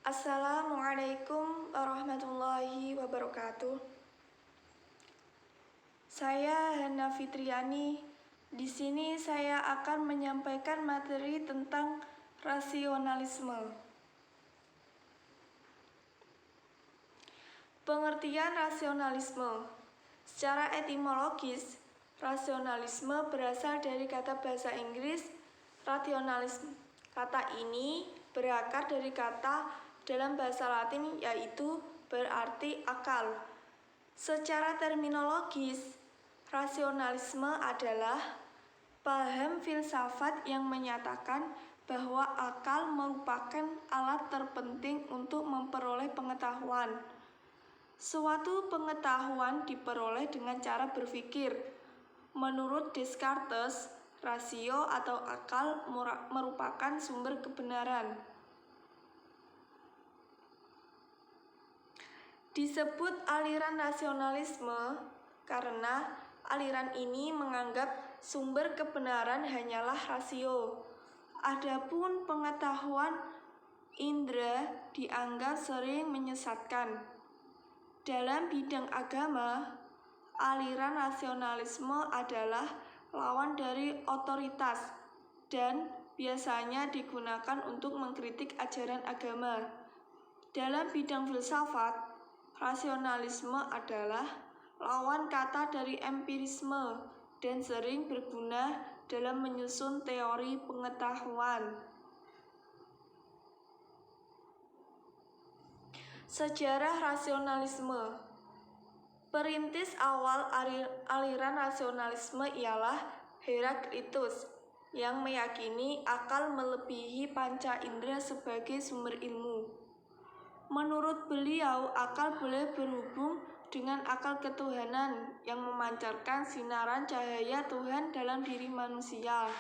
Assalamualaikum warahmatullahi wabarakatuh. Saya Hana Fitriani. Di sini saya akan menyampaikan materi tentang rasionalisme. Pengertian rasionalisme. Secara etimologis, rasionalisme berasal dari kata bahasa Inggris rationalism. Kata ini berakar dari kata dalam bahasa Latin yaitu berarti akal. Secara terminologis, rasionalisme adalah paham filsafat yang menyatakan bahwa akal merupakan alat terpenting untuk memperoleh pengetahuan. Suatu pengetahuan diperoleh dengan cara berpikir. Menurut Descartes, rasio atau akal merupakan sumber kebenaran. Disebut aliran rasionalisme karena aliran ini menganggap sumber kebenaran hanyalah rasio. Adapun pengetahuan indera dianggap sering menyesatkan. Dalam bidang agama, aliran rasionalisme adalah lawan dari otoritas dan biasanya digunakan untuk mengkritik ajaran agama. Dalam bidang filsafat, rasionalisme adalah lawan kata dari empirisme dan sering berguna dalam menyusun teori pengetahuan. Sejarah rasionalisme. Perintis awal aliran rasionalisme ialah Heraklitus yang meyakini akal melebihi panca indera sebagai sumber ilmu. Menurut beliau, akal boleh berhubung dengan akal ketuhanan yang memancarkan sinaran cahaya Tuhan dalam diri manusia.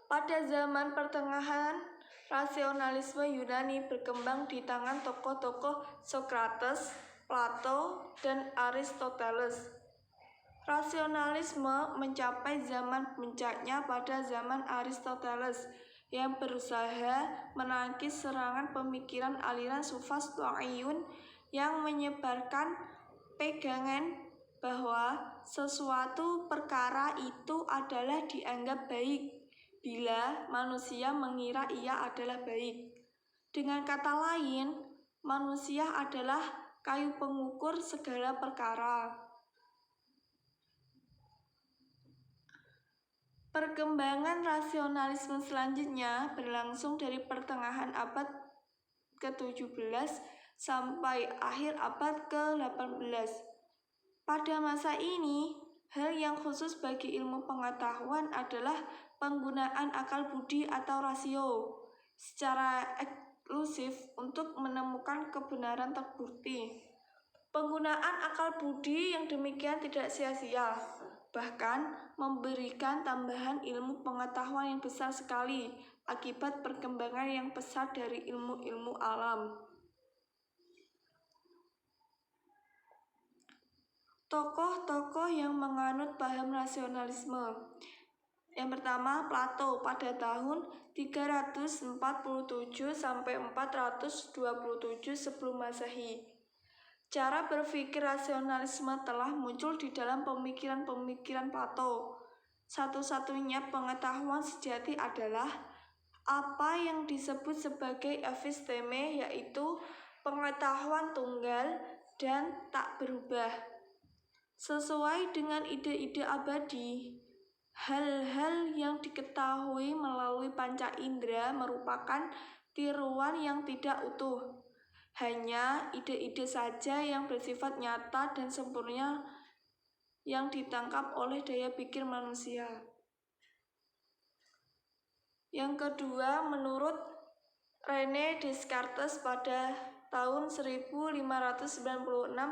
Pada zaman pertengahan, rasionalisme Yunani berkembang di tangan tokoh-tokoh Socrates, Plato, dan Aristoteles. Rasionalisme mencapai zaman puncaknya pada zaman Aristoteles yang berusaha menangkis serangan pemikiran aliran Sufas Stoiyun yang menyebarkan pegangan bahwa sesuatu perkara itu adalah dianggap baik bila manusia mengira ia adalah baik. Dengan kata lain, manusia adalah kayu pengukur segala perkara. Perkembangan rasionalisme selanjutnya berlangsung dari pertengahan abad ke-17 sampai akhir abad ke-18. Pada masa ini, hal yang khusus bagi ilmu pengetahuan adalah penggunaan akal budi atau rasio secara eksklusif untuk menemukan kebenaran terbukti. Penggunaan akal budi yang demikian tidak sia-sia, bahkan memberikan tambahan ilmu pengetahuan yang besar sekali akibat perkembangan yang pesat dari ilmu-ilmu alam. Tokoh-tokoh yang menganut paham rasionalisme. Yang pertama, Plato pada tahun 347 sampai 427 sebelum Masehi. Cara berpikir rasionalisme telah muncul di dalam pemikiran-pemikiran Plato. Satu-satunya pengetahuan sejati adalah apa yang disebut sebagai episteme, yaitu pengetahuan tunggal dan tak berubah. Sesuai dengan ide-ide abadi, hal-hal yang diketahui melalui panca indera merupakan tiruan yang tidak utuh. Hanya ide-ide saja yang bersifat nyata dan sempurna yang ditangkap oleh daya pikir manusia. Yang kedua, menurut René Descartes pada tahun 1596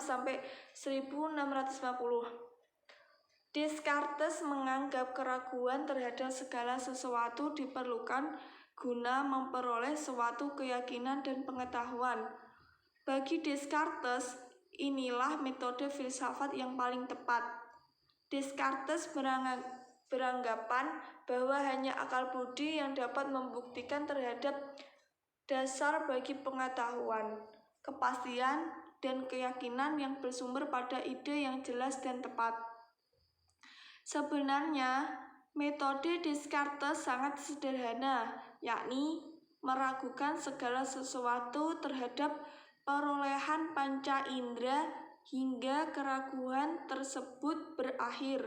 sampai 1650. Descartes menganggap keraguan terhadap segala sesuatu diperlukan guna memperoleh suatu keyakinan dan pengetahuan. Bagi Descartes, inilah metode filsafat yang paling tepat. Descartes beranggapan bahwa hanya akal budi yang dapat membuktikan terhadap dasar bagi pengetahuan, kepastian, dan keyakinan yang bersumber pada ide yang jelas dan tepat. Sebenarnya, metode Descartes sangat sederhana, yakni meragukan segala sesuatu terhadap perolehan panca indera hingga keraguan tersebut berakhir.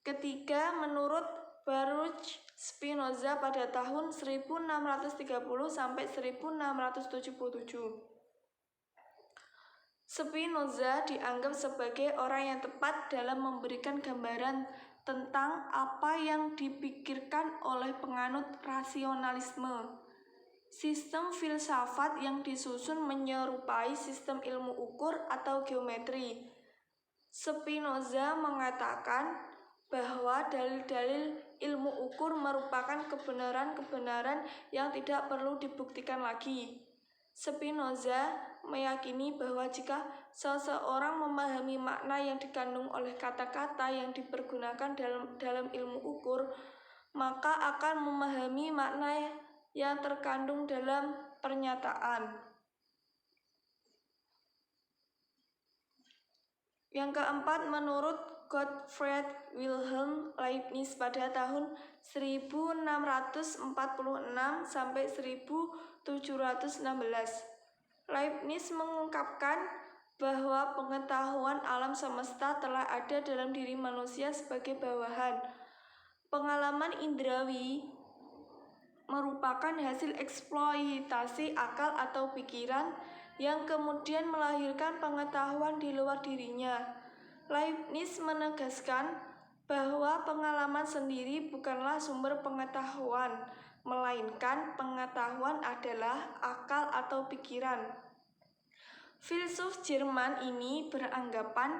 Ketiga, menurut Baruch Spinoza pada tahun 1630 sampai 1677. Spinoza dianggap sebagai orang yang tepat dalam memberikan gambaran tentang apa yang dipikirkan oleh penganut rasionalisme. Sistem filsafat yang disusun menyerupai sistem ilmu ukur atau geometri. Spinoza mengatakan bahwa dalil-dalil ilmu ukur merupakan kebenaran-kebenaran yang tidak perlu dibuktikan lagi. Spinoza meyakini bahwa jika seseorang memahami makna yang dikandung oleh kata-kata yang dipergunakan dalam ilmu ukur, maka akan memahami makna yang terkandung dalam pernyataan. Yang keempat, menurut Gottfried Wilhelm Leibniz pada tahun 1646 sampai 1716. Leibniz mengungkapkan bahwa pengetahuan alam semesta telah ada dalam diri manusia sebagai bawahan. Pengalaman indrawi merupakan hasil eksploitasi akal atau pikiran yang kemudian melahirkan pengetahuan di luar dirinya. Leibniz menegaskan bahwa pengalaman sendiri bukanlah sumber pengetahuan, melainkan pengetahuan adalah akal atau pikiran. Filsuf Jerman ini beranggapan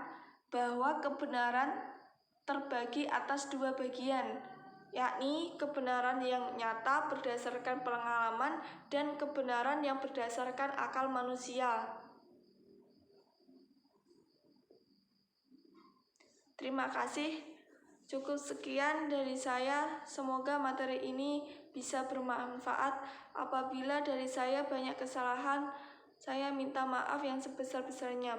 bahwa kebenaran terbagi atas dua bagian, yakni kebenaran yang nyata berdasarkan pengalaman dan kebenaran yang berdasarkan akal manusia. Terima kasih. Cukup sekian dari saya. Semoga materi ini bisa bermanfaat. Apabila dari saya banyak kesalahan, saya minta maaf yang sebesar-besarnya.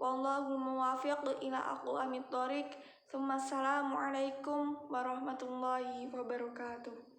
Wallahul muwaffiq ila aqwamit thoriq. Assalamualaikum warahmatullahi wabarakatuh.